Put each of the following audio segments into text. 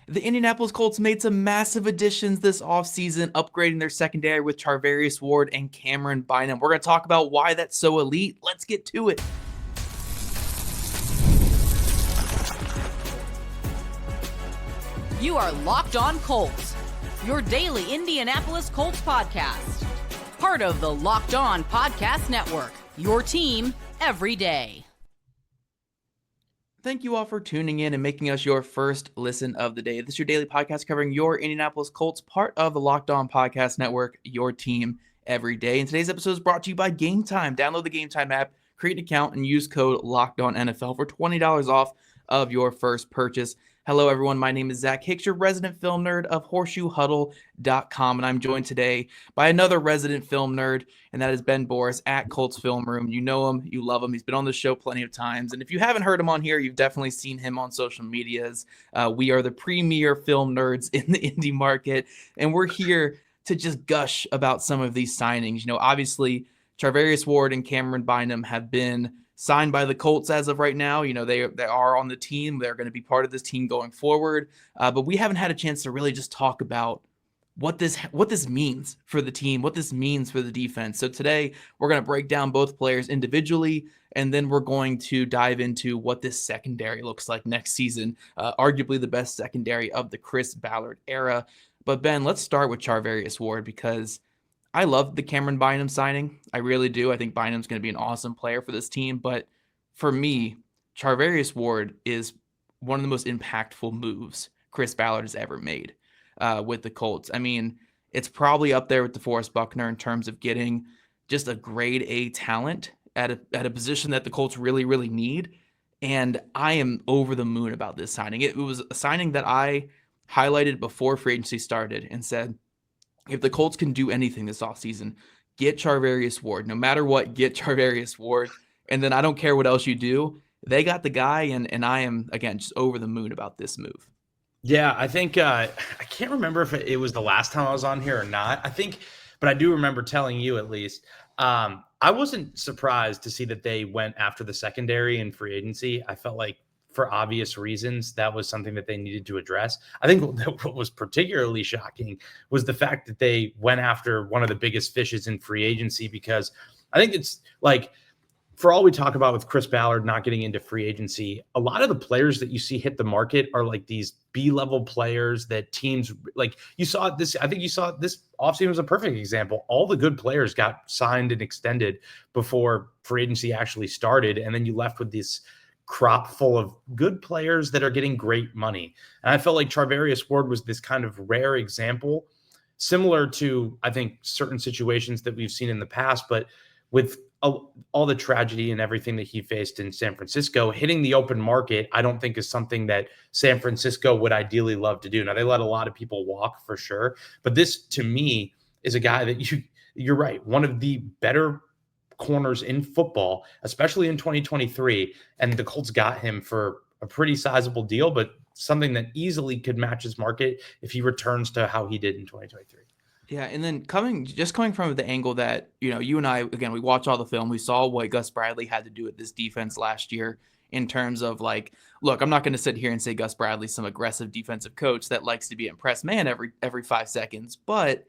The Indianapolis Colts made some massive additions this offseason, upgrading their secondary with Charvarius Ward and Camryn Bynum. We're going to talk about why that's so elite. Let's get to it. You are Locked On Colts, your daily Indianapolis Colts podcast. Part of the Locked On Podcast Network, your team every day. Thank you all for tuning in and making us your first listen of the day. This is your daily podcast covering your Indianapolis Colts, part of the Locked On Podcast Network, your team every day. And today's episode is brought to you by Gametime. Download the Gametime app, create an account, and use code LOCKEDONNFL for $20 off of your first purchase. Hello, everyone. My name is Zach Hicks, your resident film nerd of horseshoehuddle.com, and I'm joined today by another resident film nerd, and that is Ben Borus at Colts Film Room. You know him. You love him. He's been on the show plenty of times, and if you haven't heard him on here, you've definitely seen him on social medias. We are the premier film nerds in the indie market, and we're here to just gush about some of these signings. You know, obviously, Charvarius Ward and Camryn Bynum have been signed by the Colts as of right now. You know, they are on the team. They're going to be part of this team going forward. But we haven't had a chance to really just talk about what this means for the team, what this means for the defense. So today we're going to break down both players individually, and then we're going to dive into what this secondary looks like next season, arguably the best secondary of the Chris Ballard era. But Ben, let's start with Charvarius Ward, because I love the Camryn Bynum signing. I really do. I think Bynum's going to be an awesome player for this team. But for me, Charvarius Ward is one of the most impactful moves Chris Ballard has ever made with the Colts. I mean, it's probably up there with DeForest Buckner in terms of getting just a grade A talent at a position that the Colts really, really need. And I am over the moon about this signing. It was a signing that I highlighted before free agency started and said, if the Colts can do anything this offseason, get Charvarius Ward. No matter what, get Charvarius Ward. And then I don't care what else you do. They got the guy, and I am, again, just over the moon about this move. Yeah, I think I can't remember if it was the last time I was on here or not. But I do remember telling you at least. I wasn't surprised to see that they went after the secondary in free agency. I felt like, for obvious reasons, that was something that they needed to address. I think what was particularly shocking was the fact that they went after one of the biggest fishes in free agency, because I think it's like, for all we talk about with Chris Ballard not getting into free agency, a lot of the players that you see hit the market are like these B-level players that teams like. You saw this. I think you saw this offseason was a perfect example. All the good players got signed and extended before free agency actually started, and then you left with this crop full of good players that are getting great money. And I felt like Charvarius Ward was this kind of rare example, similar to, I think, certain situations that we've seen in the past, but with all the tragedy and everything that he faced in San Francisco, hitting the open market, I don't think is something that San Francisco would ideally love to do. Now, they let a lot of people walk for sure, but this, to me, is a guy that you're right, one of the better corners in football, especially in 2023, and the Colts got him for a pretty sizable deal, but something that easily could match his market if he returns to how he did in 2023. Yeah, and then coming from the angle that, you know, you and I, again, we watch all the film, we saw what Gus Bradley had to do with this defense last year in terms of, like, look, I'm not going to sit here and say Gus Bradley's some aggressive defensive coach that likes to be impressed man every 5 seconds, but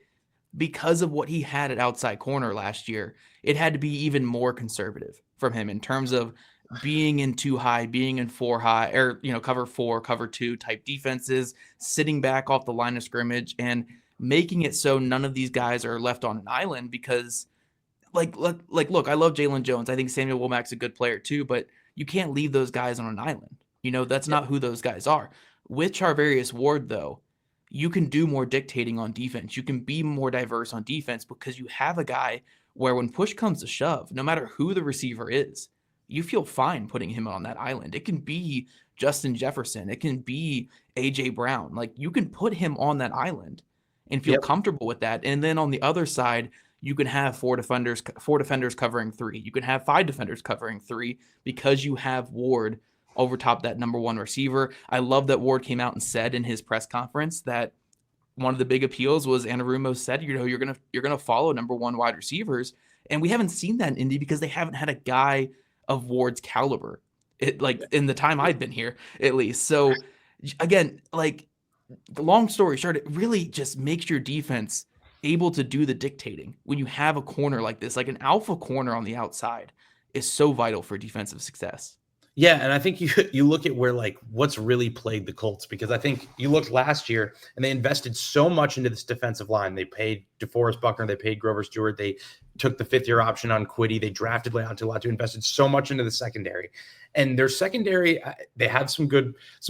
because of what he had at outside corner last year, it had to be even more conservative from him in terms of being in 2 high, being in 4 high, or, you know, cover 4, cover 2 type defenses, sitting back off the line of scrimmage and making it so none of these guys are left on an island. Because look, I love Jalen Jones. I think Samuel Womack's a good player too, but you can't leave those guys on an island. You know, that's not who those guys are. With Charvarius Ward, though, you can do more dictating on defense. You can be more diverse on defense because you have a guy where when push comes to shove, no matter who the receiver is, you feel fine putting him on that island. It can be Justin Jefferson. It can be A.J. Brown. Like, you can put him on that island and feel comfortable with that. And then on the other side, you can have 4 defenders covering 3. You can have 5 defenders covering 3 because you have Ward over top that number 1 receiver. I love that Ward came out and said in his press conference that one of the big appeals was Anarumo said, you know, you're gonna follow number 1 wide receivers, and we haven't seen that in Indy because they haven't had a guy of Ward's caliber, in the time I've been here, at least. So again, like, the long story short, it really just makes your defense able to do the dictating when you have a corner like this. Like an alpha corner on the outside is so vital for defensive success. Yeah, and I think you look at where like what's really plagued the Colts, because I think you looked last year and they invested so much into this defensive line. They paid DeForest Buckner, they paid Grover Stewart, they took the 5th-year option on Quiddy, they drafted Leonte Latu, invested so much into the secondary. And their secondary, they had some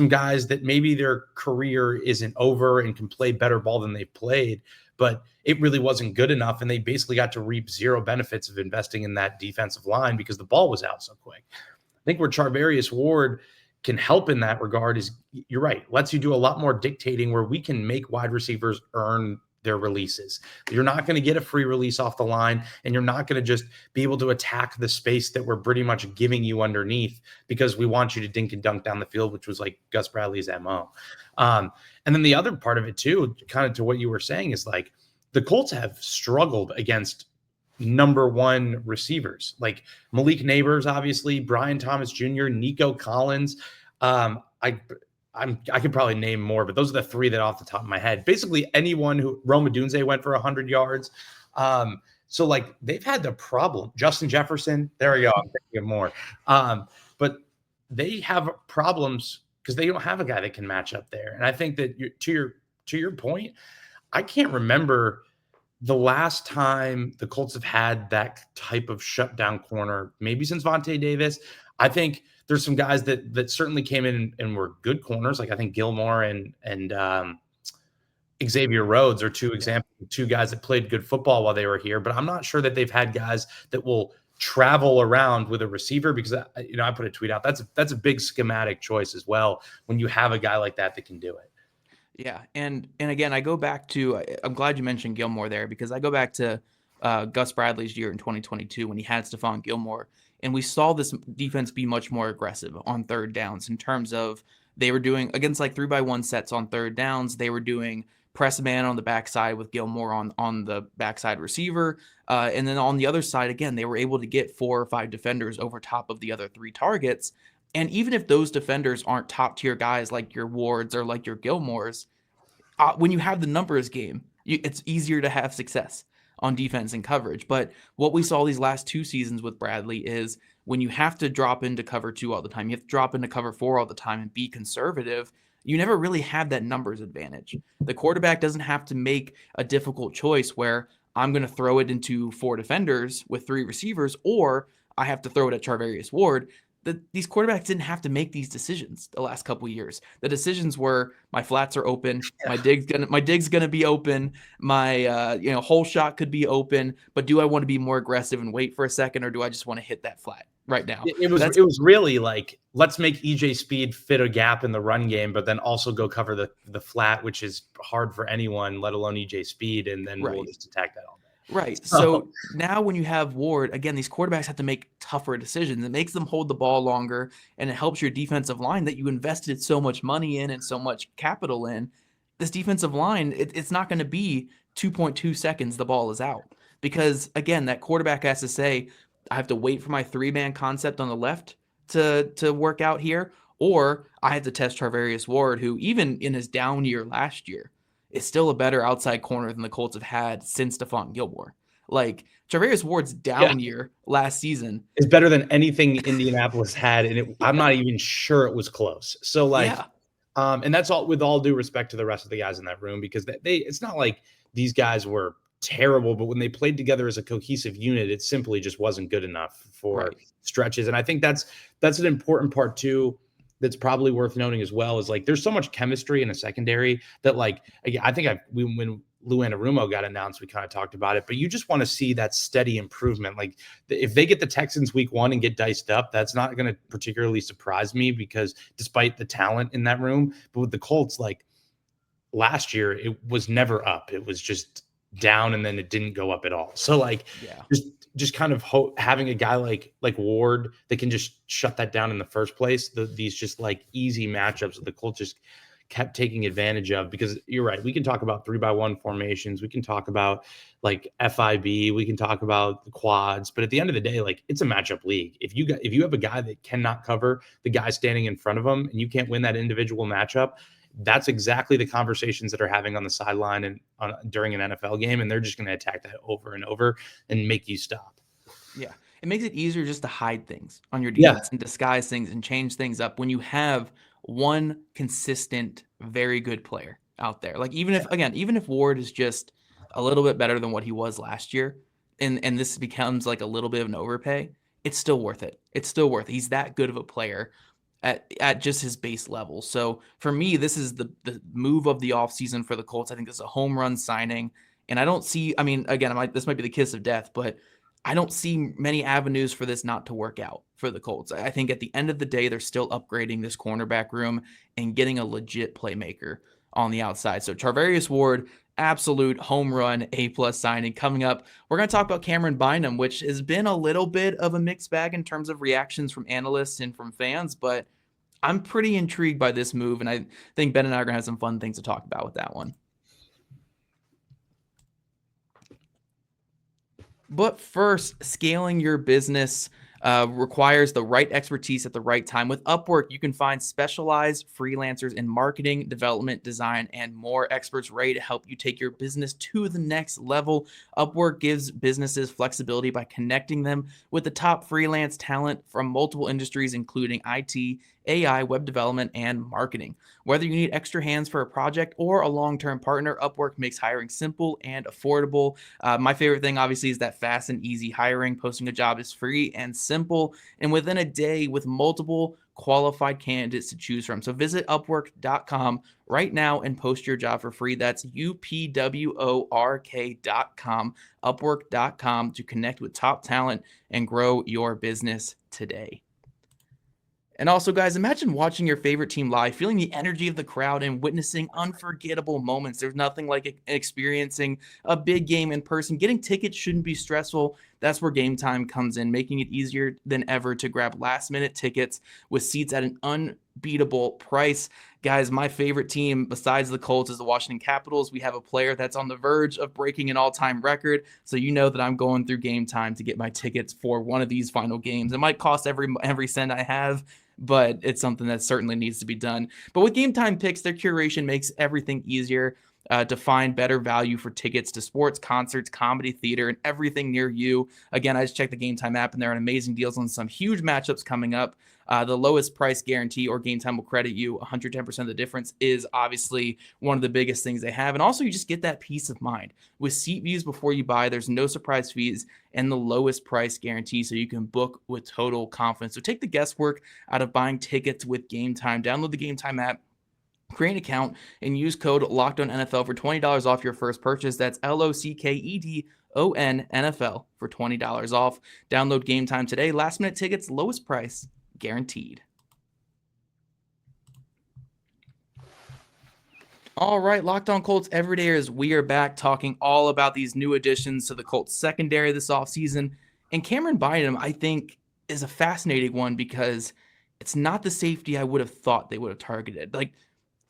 guys that maybe their career isn't over and can play better ball than they've played, but it really wasn't good enough. And they basically got to reap zero benefits of investing in that defensive line because the ball was out so quick. I think where Charvarius Ward can help in that regard is, you're right, lets you do a lot more dictating where we can make wide receivers earn their releases. You're not going to get a free release off the line, and you're not going to just be able to attack the space that we're pretty much giving you underneath because we want you to dink and dunk down the field, which was like Gus Bradley's MO. And then the other part of it too, kind of to what you were saying, is like the Colts have struggled against number one receivers like Malik Neighbors, obviously, Brian Thomas Jr., Nico Collins. I could probably name more, but those are the 3 that off the top of my head. Basically anyone who Rome Odunze went for 100 yards. So like they've had the problem. Justin Jefferson, there we go. I'm thinking of more. But they have problems because they don't have a guy that can match up there. And I think that to your point, I can't remember the last time the Colts have had that type of shutdown corner, maybe since Vontae Davis. I think there's some guys that certainly came in and were good corners. Like I think Gilmore and Xavier Rhodes are two guys that played good football while they were here. But I'm not sure that they've had guys that will travel around with a receiver, because I put a tweet out. That's a big schematic choice as well when you have a guy like that can do it. Yeah, and again, I go back to, I'm glad you mentioned Gilmore there, because I go back to Gus Bradley's year in 2022 when he had Stephon Gilmore, and we saw this defense be much more aggressive on third downs in terms of they were doing, against like 3-by-1 sets on third downs, they were doing press man on the backside with Gilmore on the backside receiver, and then on the other side, again, they were able to get 4 or 5 defenders over top of the other 3 targets. And even if those defenders aren't top tier guys like your Wards or like your Gilmores, when you have the numbers game, it's easier to have success on defense and coverage. But what we saw these last 2 seasons with Bradley is when you have to drop into cover 2 all the time, you have to drop into cover 4 all the time and be conservative, you never really have that numbers advantage. The quarterback doesn't have to make a difficult choice where I'm going to throw it into 4 defenders with 3 receivers, or I have to throw it at Charvarius Ward. These quarterbacks didn't have to make these decisions the last couple of years. The decisions were, my flats are open, my dig's gonna be open, my whole shot could be open, but do I want to be more aggressive and wait for a second, or do I just want to hit that flat right now? It was really like, let's make EJ Speed fit a gap in the run game, but then also go cover the flat, which is hard for anyone, let alone EJ Speed, and then we'll just attack that all day. Right. So now when you have Ward, again, these quarterbacks have to make tougher decisions. It makes them hold the ball longer, and it helps your defensive line that you invested so much money in and so much capital in. This defensive line, it's not going to be 2.2 seconds the ball is out. Because, again, that quarterback has to say, I have to wait for my 3-man concept on the left to work out here, or I have to test Charvarius Ward, who even in his down year last year, is still a better outside corner than the Colts have had since Stephon Gilmore. Like, Charvarius Ward's down year last season is better than anything Indianapolis had, and I'm not even sure it was close. So, and that's all with all due respect to the rest of the guys in that room, because it's not like these guys were terrible, but when they played together as a cohesive unit, it simply just wasn't good enough for stretches. And I think that's an important part too. That's probably worth noting as well, is like there's so much chemistry in a secondary that, like, I think when Lou Anarumo got announced, we kind of talked about it, but you just want to see that steady improvement. Like if they get the Texans week 1 and get diced up, that's not going to particularly surprise me, because despite the talent in that room, but with the Colts, like last year, it was never up. It was just down, and then it didn't go up at all. So like, just kind of having a guy like Ward that can just shut that down in the first place. These just like easy matchups that the Colts just kept taking advantage of, because you're right. We can talk about 3-by-1 formations. We can talk about like FIB. We can talk about the quads, but at the end of the day, like it's a matchup league. If you have a guy that cannot cover the guy standing in front of him and you can't win that individual matchup, that's exactly the conversations that are having on the sideline and during an NFL game. And they're just going to attack that over and over and make you stop. Yeah. It makes it easier just to hide things on your Yeah. defense and disguise things and change things up when you have one consistent, very good player out there. Like even if Ward is just a little bit better than what he was last year, and this becomes like a little bit of an overpay, it's still worth it. It's still worth it. He's that good of a player at just his base level. So for me, this is the move of the offseason for the Colts. I think this is a home run signing. And I don't see, I mean, again, this might be the kiss of death, but I don't see many avenues for this not to work out for the Colts. I think at the end of the day, they're still upgrading this cornerback room and getting a legit playmaker on the outside. So Charvarius Ward, absolute home run, A+ signing. Coming up, we're going to talk about Camryn Bynum, which has been a little bit of a mixed bag in terms of reactions from analysts and from fans, but I'm pretty intrigued by this move, and I think Ben and I are going to have some fun things to talk about with that one. But first, scaling your business requires the right expertise at the right time. With Upwork, you can find specialized freelancers in marketing, development, design, and more. Experts ready to help you take your business to the next level. Upwork gives businesses flexibility by connecting them with the top freelance talent from multiple industries, including IT, AI, web development, and marketing. Whether you need extra hands for a project or a long-term partner, Upwork makes hiring simple and affordable. My favorite thing, obviously, is that fast and easy hiring. Posting a job is free and simple, and within a day with multiple qualified candidates to choose from. So visit Upwork.com right now and post your job for free. That's UPWORK.com, Upwork.com, to connect with top talent and grow your business today. And also, guys, imagine watching your favorite team live, feeling the energy of the crowd and witnessing unforgettable moments. There's nothing like experiencing a big game in person. Getting tickets shouldn't be stressful. That's where Gametime comes in, making it easier than ever to grab last-minute tickets with seats at an unbeatable price. Guys, my favorite team besides the Colts is the Washington Capitals. We have a player that's on the verge of breaking an all-time record, so you know that I'm going through Gametime to get my tickets for one of these final games. It might cost every cent I have, but it's something that certainly needs to be done. But with Gametime picks, their curation makes everything easier to find better value for tickets to sports, concerts, comedy, theater, and everything near you. Again, I just checked the Gametime app, and there are amazing deals on some huge matchups coming up. The lowest price guarantee, or Gametime will credit you 110% of the difference, is obviously one of the biggest things they have. And also, you just get that peace of mind. With seat views before you buy, there's no surprise fees and the lowest price guarantee, so you can book with total confidence. So take the guesswork out of buying tickets with Gametime. Download the Gametime app, create an account, and use code LOCKEDONNFL for $20 off your first purchase. That's LOCKEDON NFL for $20 off. Download Gametime today. Last minute tickets, lowest price guaranteed. All right, Locked On Colts Everydayers, we are back talking all about these new additions to the Colts secondary this offseason. And Camryn Bynum, I think, is a fascinating one because it's not the safety I would have thought they would have targeted. Like,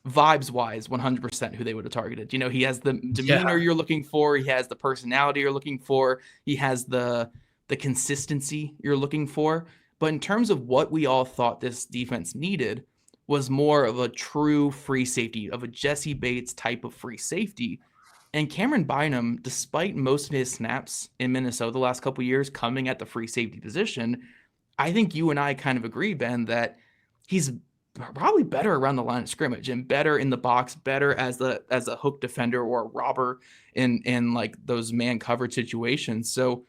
vibes-wise, 100% who they would have targeted. You know, he has the demeanor you're looking for. He has the personality you're looking for. He has the consistency you're looking for. But in terms of what we all thought this defense needed was more of a true free safety, of a Jesse Bates type of free safety. And Camryn Bynum, despite most of his snaps in Minnesota the last couple of years coming at the free safety position, I think you and I kind of agree, Ben, that he's probably better around the line of scrimmage and better in the box, better as a hook defender or a robber in like those man coverage situations. So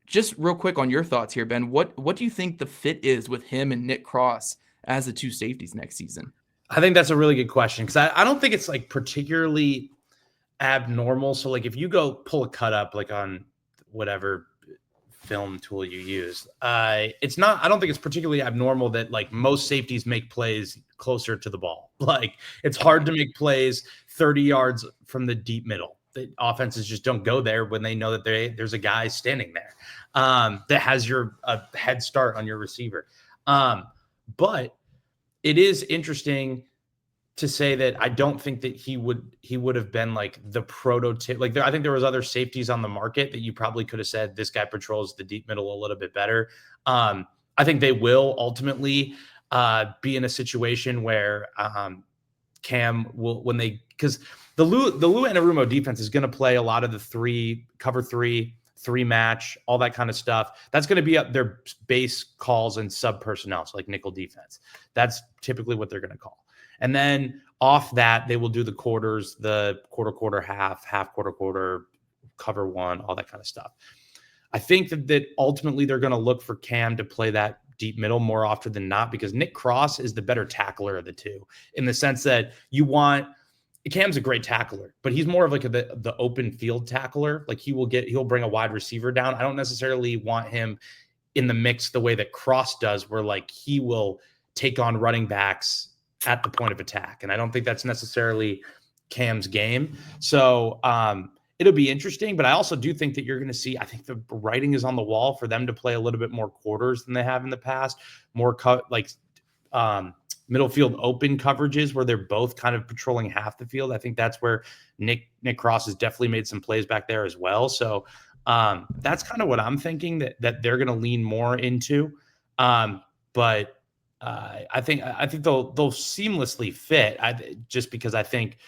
just real quick on your thoughts here, Ben, what do you think the fit is with him and Nick Cross as the two safeties next season? I think that's a really good question because I don't think it's like particularly abnormal. So like if you go pull a cut up like on whatever film tool you use, it's not, I don't think it's particularly abnormal that like most safeties make plays closer to the ball. Like it's hard to make plays 30 yards from the deep middle. The offenses just don't go there when they know that there's a guy standing there that has a head start on your receiver. But it is interesting to say that I don't think that he would have been like the prototype. Like I think there was other safeties on the market that you probably could have said this guy patrols the deep middle a little bit better. I think they will ultimately be in a situation where Cam will, because the Lou Anarumo defense is going to play a lot of the cover three match, all that kind of stuff. That's going to be up their base calls and sub personnel, so like nickel defense. That's typically what they're going to call. And then off that, they will do the quarters, the quarter, half, quarter, cover one, all that kind of stuff. I think that ultimately they're going to look for Cam to play that deep middle more often than not, because Nick Cross is the better tackler of the two, in the sense that Cam's a great tackler, but he's more of like the open field tackler. Like he'll bring a wide receiver down. I don't necessarily want him in the mix the way that Cross does, where like he will take on running backs at the point of attack. And I don't think that's necessarily Cam's game. So it'll be interesting, but I also do think that you're going to see, I think the writing is on the wall for them to play a little bit more quarters than they have in the past, more middle field open coverages where they're both kind of patrolling half the field. I think that's where Nick Cross has definitely made some plays back there as well. So that's kind of what I'm thinking that they're going to lean more into. But I think they'll seamlessly fit, just because I think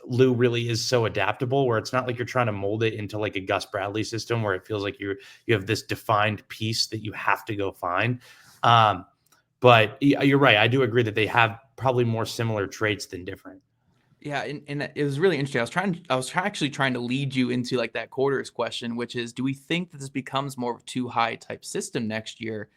Lou really is so adaptable, where it's not like you're trying to mold it into like a Gus Bradley system where it feels like you have this defined piece that you have to go find. But you're right. I do agree that they have probably more similar traits than different. Yeah, and it was really interesting. I was actually trying to lead you into like that quarters question, which is, do we think that this becomes more of a too high type system next year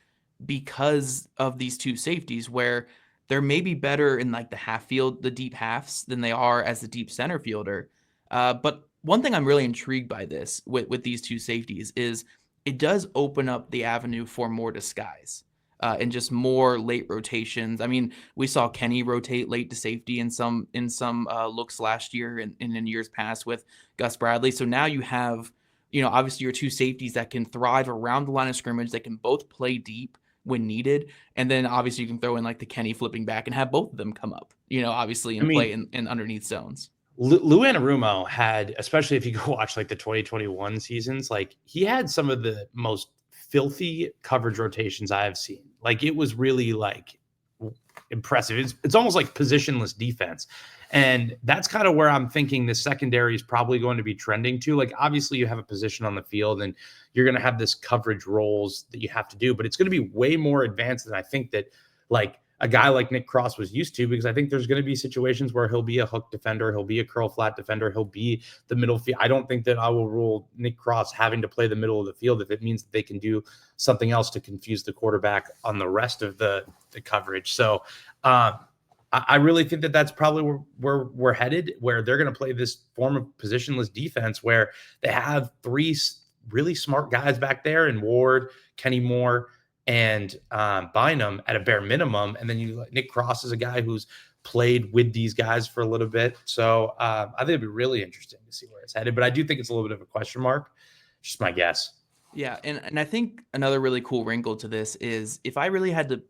because of these two safeties, where they're maybe better in like the half field, the deep halves, than they are as the deep center fielder? But one thing I'm really intrigued by this with these two safeties is it does open up the avenue for more disguise. And just more late rotations. I mean, we saw Kenny rotate late to safety in some looks last year and in years past with Gus Bradley. So now you have, obviously your two safeties that can thrive around the line of scrimmage. They can both play deep when needed. And then obviously you can throw in like the Kenny flipping back and have both of them come up, obviously and play in underneath zones. Lou Anarumo had, especially if you go watch like the 2021 seasons, like he had some of the most filthy coverage rotations I have seen. Like it was really like impressive. It's almost like positionless defense. And that's kind of where I'm thinking the secondary is probably going to be trending to. Like obviously you have a position on the field and you're going to have this coverage roles that you have to do, but it's going to be way more advanced than I think that like a guy like Nick Cross was used to, because I think there's going to be situations where he'll be a hook defender, he'll be a curl flat defender, he'll be the middle field. I don't think that I will rule Nick Cross having to play the middle of the field if it means that they can do something else to confuse the quarterback on the rest of the coverage. So I really think that that's probably where we're headed, where they're going to play this form of positionless defense where they have three really smart guys back there in Ward, Kenny Moore, and Bynum at a bare minimum. And then Nick Cross is a guy who's played with these guys for a little bit. So I think it'd be really interesting to see where it's headed, but I do think it's a little bit of a question mark. Just my guess. Yeah. And I think another really cool wrinkle to this is, if I really had to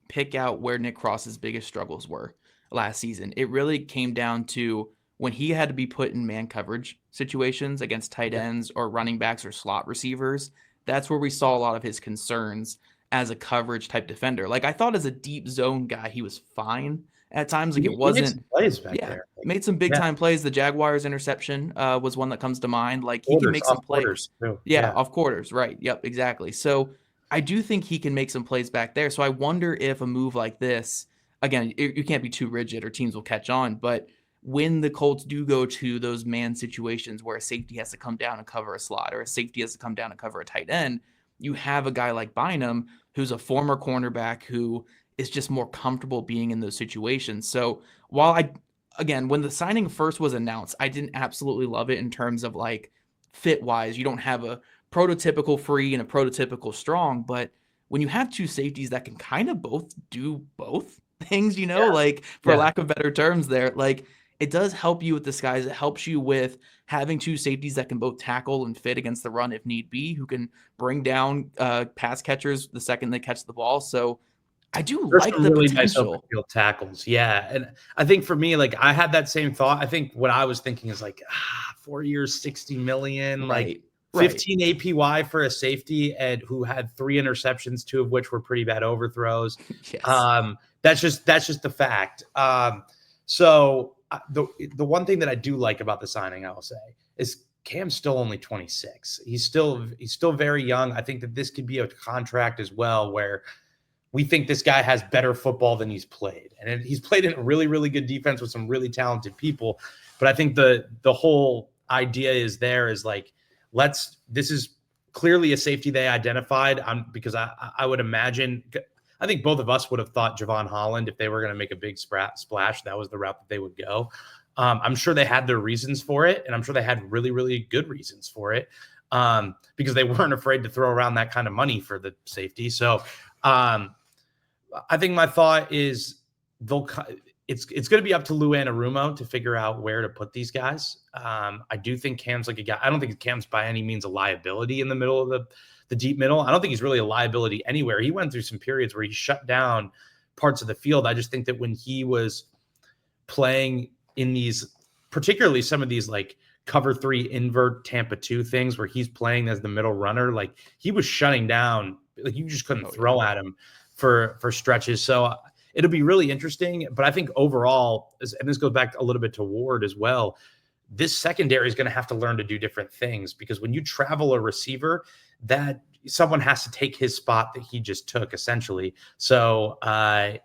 pick out where Nick Cross's biggest struggles were last season, it really came down to when he had to be put in man coverage situations against tight ends or running backs or slot receivers. That's where we saw a lot of his concerns as a coverage type defender. Like I thought as a deep zone guy, he was fine at times. Like it wasn't plays back there. Made some big time plays. The Jaguars interception was one that comes to mind. Like he can make some plays. Off quarters. Right. Yep. Exactly. So I do think he can make some plays back there. So I wonder if a move like this, again, you can't be too rigid or teams will catch on, but when the Colts do go to those man situations where a safety has to come down and cover a slot, or a safety has to come down and cover a tight end, you have a guy like Bynum, who's a former cornerback who is just more comfortable being in those situations. So while when the signing first was announced, I didn't absolutely love it in terms of like fit wise. You don't have a prototypical free and a prototypical strong, but when you have two safeties that can kind of both do both things, like for lack of better terms there, like it does help you with disguise. It helps you with having two safeties that can both tackle and fit against the run if need be, who can bring down pass catchers the second they catch the ball. So I do like the really potential. Nice open field tackles. Yeah. And I think for me, like I had that same thought. I think what I was thinking is like 4 years, 60 million, like 15 APY for a safety, and who had 3 interceptions, 2 of which were pretty bad overthrows. Yes. That's just the fact. So the one thing that I do like about the signing, I will say, is Cam's still only 26. He's still very young. I think that this could be a contract as well where we think this guy has better football than he's played. And he's played in a really, really good defense with some really talented people. But I think the whole idea is like, this is clearly a safety they identified because I would imagine, I think both of us would have thought Javon Holland, if they were going to make a big splash, that was the route that they would go. I'm sure they had their reasons for it, and I'm sure they had really, really good reasons for it because they weren't afraid to throw around that kind of money for the safety. So I think my thought is it's going to be up to Lou Anarumo to figure out where to put these guys. I do think Cam's like a guy. I don't think Cam's by any means a liability in the middle of the deep middle. I don't think he's really a liability anywhere. He went through some periods where he shut down parts of the field. I just think that when he was playing in these, particularly some of these like cover 3 invert Tampa 2 things where he's playing as the middle runner, like he was shutting down, like you just couldn't throw at him for stretches. So it'll be really interesting. But I think overall, and this goes back a little bit to Ward as well, this secondary is going to have to learn to do different things because when you travel a receiver, that someone has to take his spot that he just took essentially. So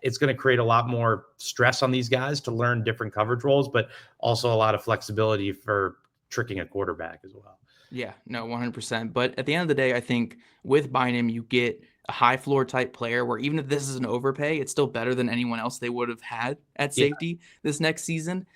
it's going to create a lot more stress on these guys to learn different coverage roles, but also a lot of flexibility for tricking a quarterback as well. Yeah, no, 100%. But at the end of the day, I think with Bynum, you get a high floor type player where even if this is an overpay, it's still better than anyone else they would have had at safety this next season.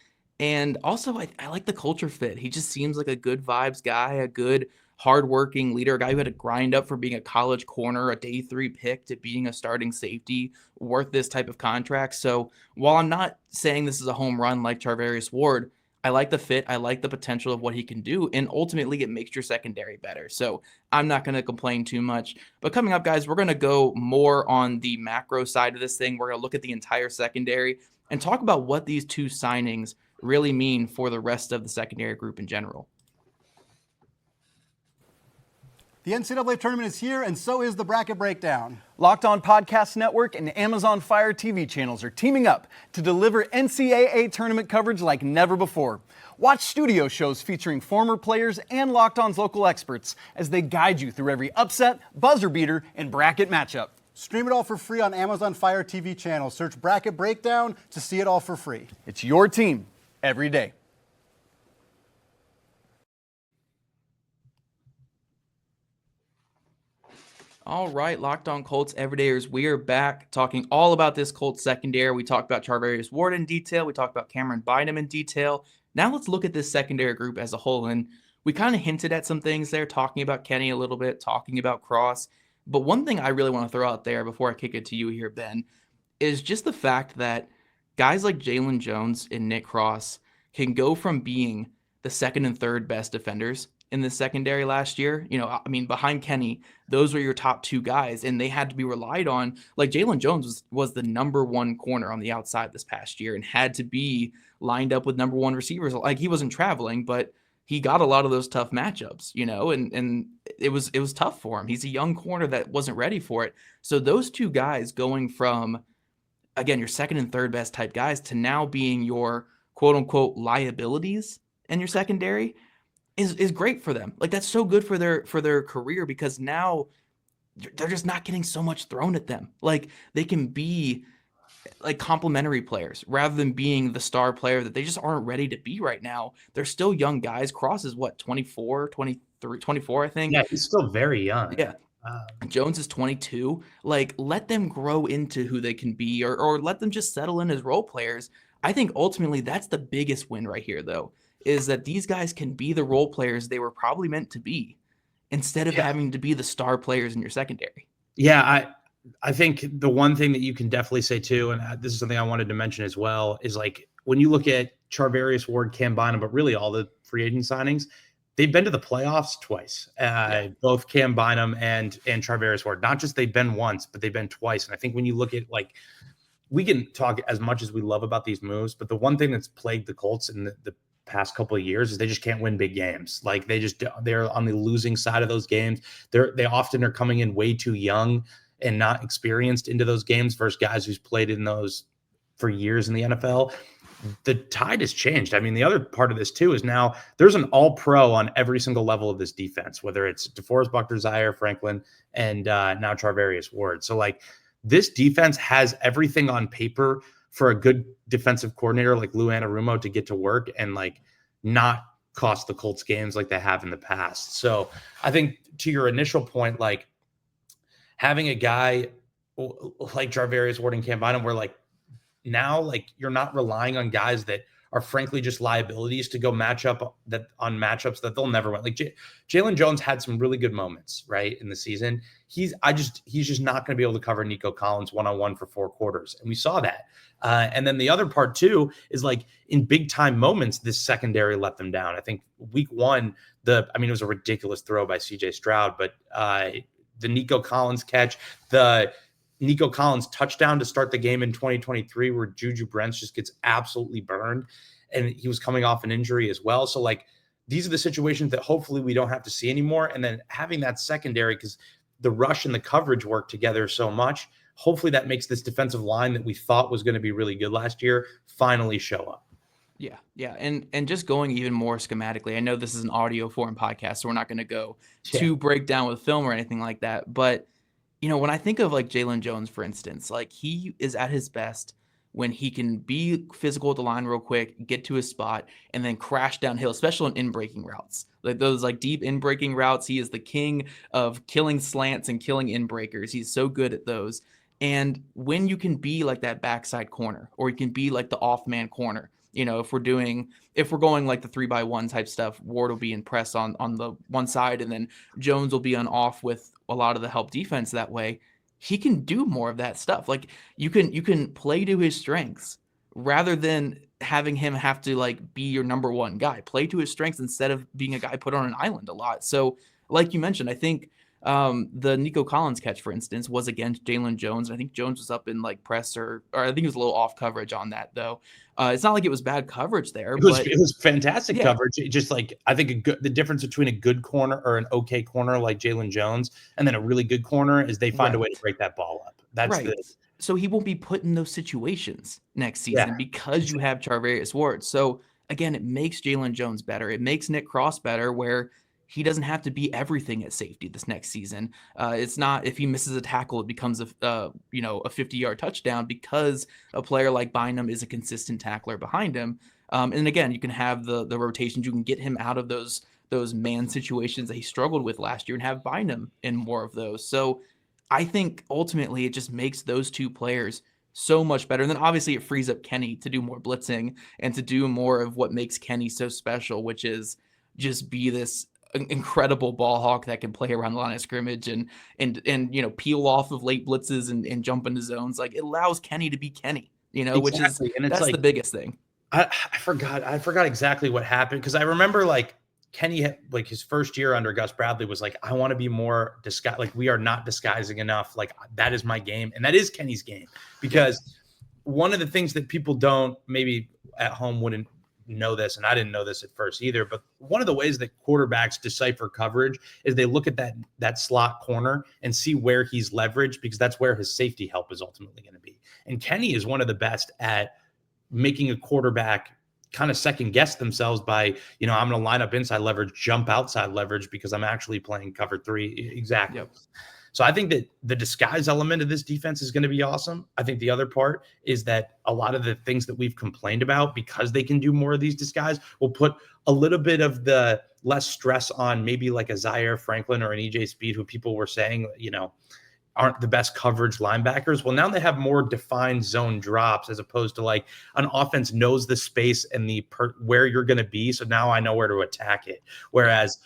And also, I like the culture fit. He just seems like a good vibes guy, a good hardworking leader, a guy who had to grind up from being a college corner, a day 3 pick to being a starting safety worth this type of contract. So while I'm not saying this is a home run like Charvarius Ward, I like the fit. I like the potential of what he can do. And ultimately, it makes your secondary better. So I'm not going to complain too much. But coming up, guys, we're going to go more on the macro side of this thing. We're going to look at the entire secondary and talk about what these 2 signings really mean for the rest of the secondary group in general. The NCAA tournament is here, and so is the Bracket Breakdown. Locked On Podcast Network and Amazon Fire TV channels are teaming up to deliver NCAA tournament coverage like never before. Watch studio shows featuring former players and Locked On's local experts as they guide you through every upset, buzzer beater, and bracket matchup. Stream it all for free on Amazon Fire TV channel. Search Bracket Breakdown to see it all for free. It's your team every day. All right, Locked On Colts Everydayers, we are back talking all about this Colts secondary. We talked about Charvarius Ward in detail. We talked about Camryn Bynum in detail. Now let's look at this secondary group as a whole. And we kind of hinted at some things there, talking about Kenny a little bit, talking about Cross. But one thing I really want to throw out there before I kick it to you here, Ben, is just the fact that guys like Jalen Jones and Nick Cross can go from being the second and third best defenders in the secondary last year. You know, I mean, behind Kenny, those were your top 2 guys, and they had to be relied on. Like Jalen Jones was the number 1 corner on the outside this past year and had to be lined up with number 1 receivers. Like he wasn't traveling, but he got a lot of those tough matchups, you know, and it was tough for him. He's a young corner that wasn't ready for it. So those 2 guys going from, again, your second and third best type guys to now being your quote unquote liabilities in your secondary is great for them. Like that's so good for their career because now they're just not getting so much thrown at them. Like they can be like complementary players rather than being the star player that they just aren't ready to be right now. They're still young guys. Cross is what, 24, 23, 24, I think. Yeah, he's still very young. Yeah. Jones is 22. Like let them grow into who they can be or let them just settle in as role players. I think ultimately that's the biggest win right here though, is that these guys can be the role players they were probably meant to be instead of having to be the star players in your secondary. Yeah, I think the one thing that you can definitely say too, and this is something I wanted to mention as well, is like when you look at Charvarius Ward, Cam Bynum, but really all the free agent signings, they've been to the playoffs twice. Both Cam Bynum and Charvarius Ward. Not just they've been once, but they've been twice. And I think when you look at like, we can talk as much as we love about these moves, but the one thing that's plagued the Colts in the past couple of years is they just can't win big games. Like they're on the losing side of those games. They often are coming in way too young and not experienced into those games versus guys who's played in those for years in the NFL. the tide has changed. I mean, the other part of this too is now there's an all-pro on every single level of this defense, whether it's DeForest Buckner, Zaire Franklin, and now Charvarius Ward. So like this defense has everything on paper for a good defensive coordinator like Lou Anarumo to get to work and like not cost the Colts games like they have in the past. So I think to your initial point, like having a guy like Charvarius Ward and Camryn Bynum, where like now like you're not relying on guys that are frankly just liabilities to go matchups that they'll never win. Like Jalen Jones had some really good moments, right, in the season. He's just not going to be able to cover Nico Collins one-on-one for 4 quarters. And we saw that. And then the other part too is like in big time moments, this secondary let them down. I think week 1, it was a ridiculous throw by CJ Stroud, but the Nico Collins catch, the Nico Collins touchdown to start the game in 2023 where Juju Brents just gets absolutely burned, and he was coming off an injury as well. So like these are the situations that hopefully we don't have to see anymore. And then having that secondary, because the rush and the coverage work together so much, hopefully that makes this defensive line that we thought was going to be really good last year finally show up. Yeah. And just going even more schematically, I know this is an audio form podcast, so we're not going to go to break down with film or anything like that. But, you know, when I think of like Jalen Jones, for instance, like he is at his best when he can be physical at the line real quick, get to his spot, and then crash downhill, especially on in-breaking routes. Like those like deep in-breaking routes, he is the king of killing slants and killing in-breakers. He's so good at those. And when you can be like that backside corner, or you can be like the off-man corner, you know, if we're going like the 3-by-1 type stuff, Ward will be in press on the one side, and then Jones will be on off with a lot of the help defense that way. He can do more of that stuff. Like you can play to his strengths rather than having him have to like be your number one guy. Play to his strengths instead of being a guy put on an island a lot. So like you mentioned, I think the Nico Collins catch, for instance, was against Jalen Jones. And I think Jones was up in like press or I think he was a little off coverage on that though. It's not like it was bad coverage there. It was fantastic coverage. It just like, I think the difference between a good corner or an okay corner like Jalen Jones and then a really good corner is they find a way to break that ball up. That's so he won't be put in those situations next season because you have Charvarius Ward. So again, it makes Jalen Jones better. It makes Nick Cross better, where he doesn't have to be everything at safety this next season. It's not, if he misses a tackle, it becomes a 50-yard touchdown because a player like Bynum is a consistent tackler behind him. And again, you can have the rotations. You can get him out of those man situations that he struggled with last year and have Bynum in more of those. So I think ultimately it just makes those two players so much better. And then obviously it frees up Kenny to do more blitzing and to do more of what makes Kenny so special, which is just be this incredible ball hawk that can play around the line of scrimmage and you know, peel off of late blitzes and jump into zones. Like it allows Kenny to be Kenny, you know, which is, and that's like the biggest thing. I forgot exactly what happened, because I remember like Kenny had, like his first year under Gus Bradley was like, I want to be more disguised. Like we are not disguising enough. Like that is my game. And that is Kenny's game, because one of the things that people don't maybe at home wouldn't know this, and I didn't know this at first either, but one of the ways that quarterbacks decipher coverage is they look at that slot corner and see where he's leveraged, because that's where his safety help is ultimately going to be. And Kenny is one of the best at making a quarterback kind of second guess themselves by, you know, I'm going to line up inside leverage, jump outside leverage because I'm actually playing cover 3. Exactly. Yep. So I think that the disguise element of this defense is going to be awesome. I think the other part is that a lot of the things that we've complained about, because they can do more of these disguise, will put a little bit of the less stress on maybe like a Zaire Franklin or an EJ Speed, who people were saying, you know, aren't the best coverage linebackers. Well, now they have more defined zone drops, as opposed to like an offense knows the space and where you're going to be. So now I know where to attack it. Whereas,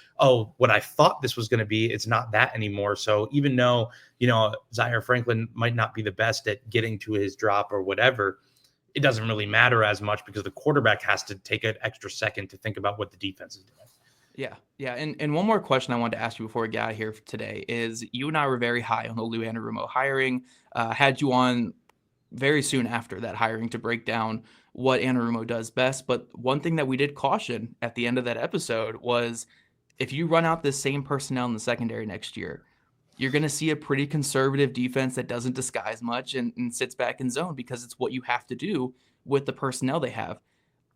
what I thought this was going to be, it's not that anymore. So even though, you know, Zaire Franklin might not be the best at getting to his drop or whatever, it doesn't really matter as much, because the quarterback has to take an extra second to think about what the defense is doing. Yeah. And one more question I wanted to ask you before we get out of here today is, you and I were very high on the Lou Anarumo hiring, had you on very soon after that hiring to break down what Anarumo does best. But one thing that we did caution at the end of that episode was, if you run out this same personnel in the secondary next year, you're going to see a pretty conservative defense that doesn't disguise much and sits back in zone because it's what you have to do with the personnel they have.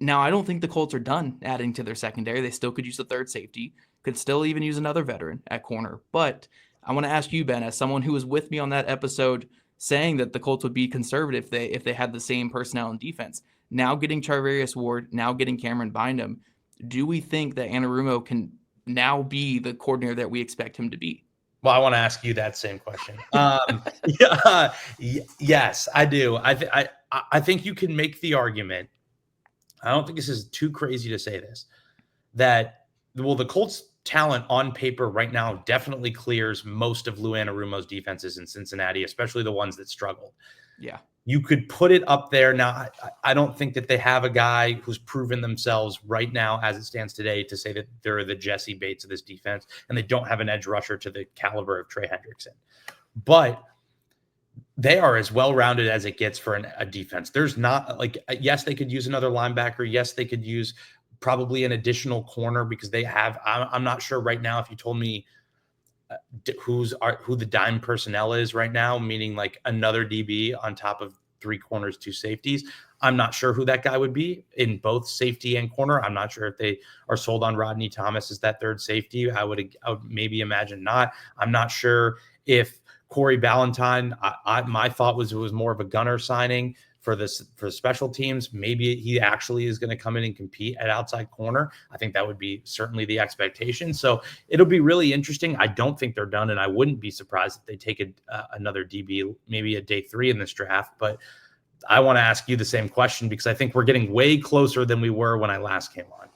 Now, I don't think the Colts are done adding to their secondary. They still could use the third safety, could still even use another veteran at corner. But I want to ask you, Ben, as someone who was with me on that episode saying that the Colts would be conservative if they had the same personnel and defense, now getting Charvarius Ward, now getting Camryn Bynum, do we think that Anarumo can now be the coordinator that we expect him to be? Well, I want to ask you that same question. Yes, I do. I think you can make the argument. I don't think this is too crazy to say this, that, well, the Colts talent on paper right now definitely clears most of Lou Anarumo's defenses in Cincinnati, especially the ones that struggled. Yeah. You could put it up there. Now, I don't think that they have a guy who's proven themselves right now as it stands today to say that they're the Jesse Bates of this defense, and they don't have an edge rusher to the caliber of Trey Hendrickson. But they are as well-rounded as it gets for a defense. There's not like, yes, they could use another linebacker. Yes, they could use probably an additional corner because they have, I'm not sure right now if you told me who the dime personnel is right now, meaning like another DB on top of 3 corners, 2 safeties. I'm not sure who that guy would be in both safety and corner. I'm not sure if they are sold on Rodney Thomas as that third safety. I would maybe imagine not. I'm not sure if Corey Ballantyne, my thought was it was more of a gunner signing for special teams. Maybe he actually is going to come in and compete at outside corner. I think that would be certainly the expectation. So it'll be really interesting. I don't think they're done, and I wouldn't be surprised if they take another DB, maybe at day 3 in this draft. But I want to ask you the same question because I think we're getting way closer than we were when I last came on.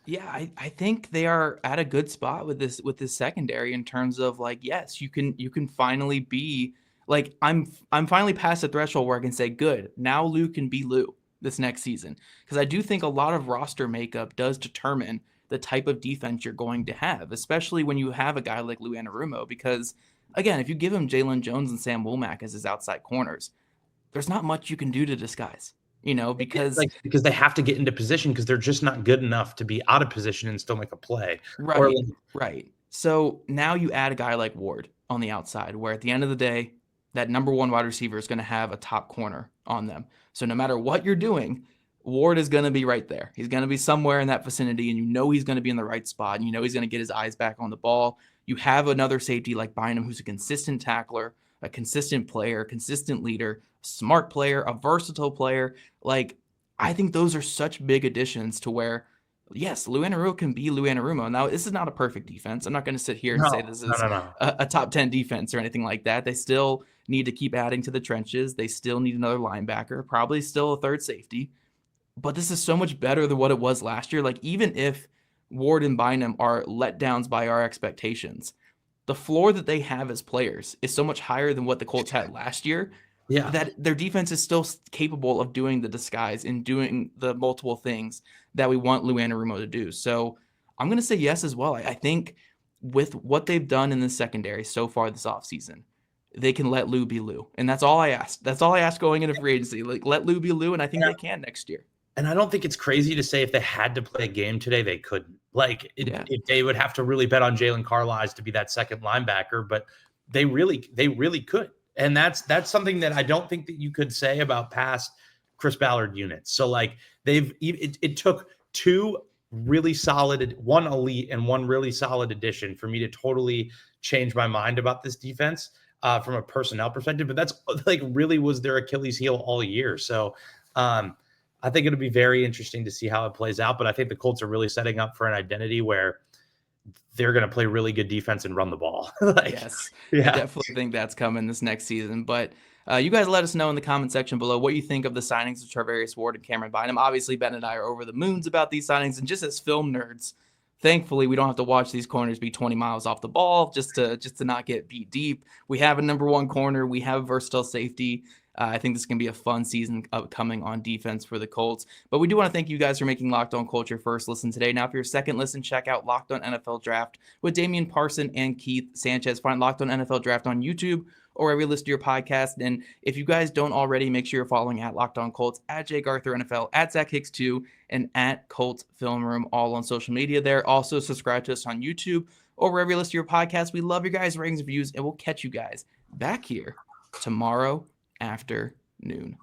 Yeah, I think they are at a good spot with this secondary in terms of like, yes, you can finally be like, I'm finally past the threshold where I can say, good, now Lou can be Lou this next season. Because I do think a lot of roster makeup does determine the type of defense you're going to have, especially when you have a guy like Lou Anarumo. Because again, if you give him Jalen Jones and Sam Womack as his outside corners, there's not much you can do to disguise. Because they have to get into position because they're just not good enough to be out of position and still make a play. Right. Right. So now you add a guy like Ward on the outside, where at the end of the day, that number 1 wide receiver is going to have a top corner on them. So no matter what you're doing, Ward is going to be right there. He's going to be somewhere in that vicinity, and he's going to be in the right spot, and he's going to get his eyes back on the ball. You have another safety like Bynum, who's a consistent tackler, a consistent player, consistent leader, smart player, a versatile player. Like, I think those are such big additions to where, yes, Lou Anarumo can be Lou Anarumo. Now, this is not a perfect defense. I'm not going to sit here and say this is a top 10 defense or anything like that. They still need to keep adding to the trenches. They still need another linebacker, probably still a third safety. But this is so much better than what it was last year. Like, even if Ward and Bynum are letdowns by our expectations, the floor that they have as players is so much higher than what the Colts had last year. Yeah, that their defense is still capable of doing the disguise and doing the multiple things that we want Lou Anarumo to do. So I'm going to say yes as well. I think with what they've done in the secondary so far this offseason, they can let Lou be Lou. And that's all I asked. That's all I asked going into free agency. Like, let Lou be Lou, and I think they can next year. And I don't think it's crazy to say if they had to play a game today, they couldn't. Like, if they would have to really bet on Jalen Carlisle to be that second linebacker, but they really could. And that's something that I don't think that you could say about past Chris Ballard units. So like it took 2 really solid, 1 elite and 1 really solid addition for me to totally change my mind about this defense from a personnel perspective. But that's like really was their Achilles heel all year. So I think it'll be very interesting to see how it plays out. But I think the Colts are really setting up for an identity where they're going to play really good defense and run the ball. Yes. Yeah. I definitely think that's coming this next season. But you guys let us know in the comment section below what you think of the signings of Charvarius Ward and Camryn Bynum. Obviously, Ben and I are over the moons about these signings. And just as film nerds, thankfully, we don't have to watch these corners be 20 miles off the ball just to not get beat deep. We have a number 1 corner. We have a versatile safety. I think this is going to be a fun season upcoming on defense for the Colts. But we do want to thank you guys for making Locked On Colts your first listen today. Now, for your second listen, check out Locked On NFL Draft with Damian Parson and Keith Sanchez. Find Locked On NFL Draft on YouTube or wherever you listen to your podcast. And if you guys don't already, make sure you're following at Locked On Colts, at Jake Arthur NFL, at Zach Hicks2, and at Colts Film Room, all on social media there. Also, subscribe to us on YouTube or wherever you listen to your podcast. We love your guys' ratings and reviews, and we'll catch you guys back here tomorrow afternoon.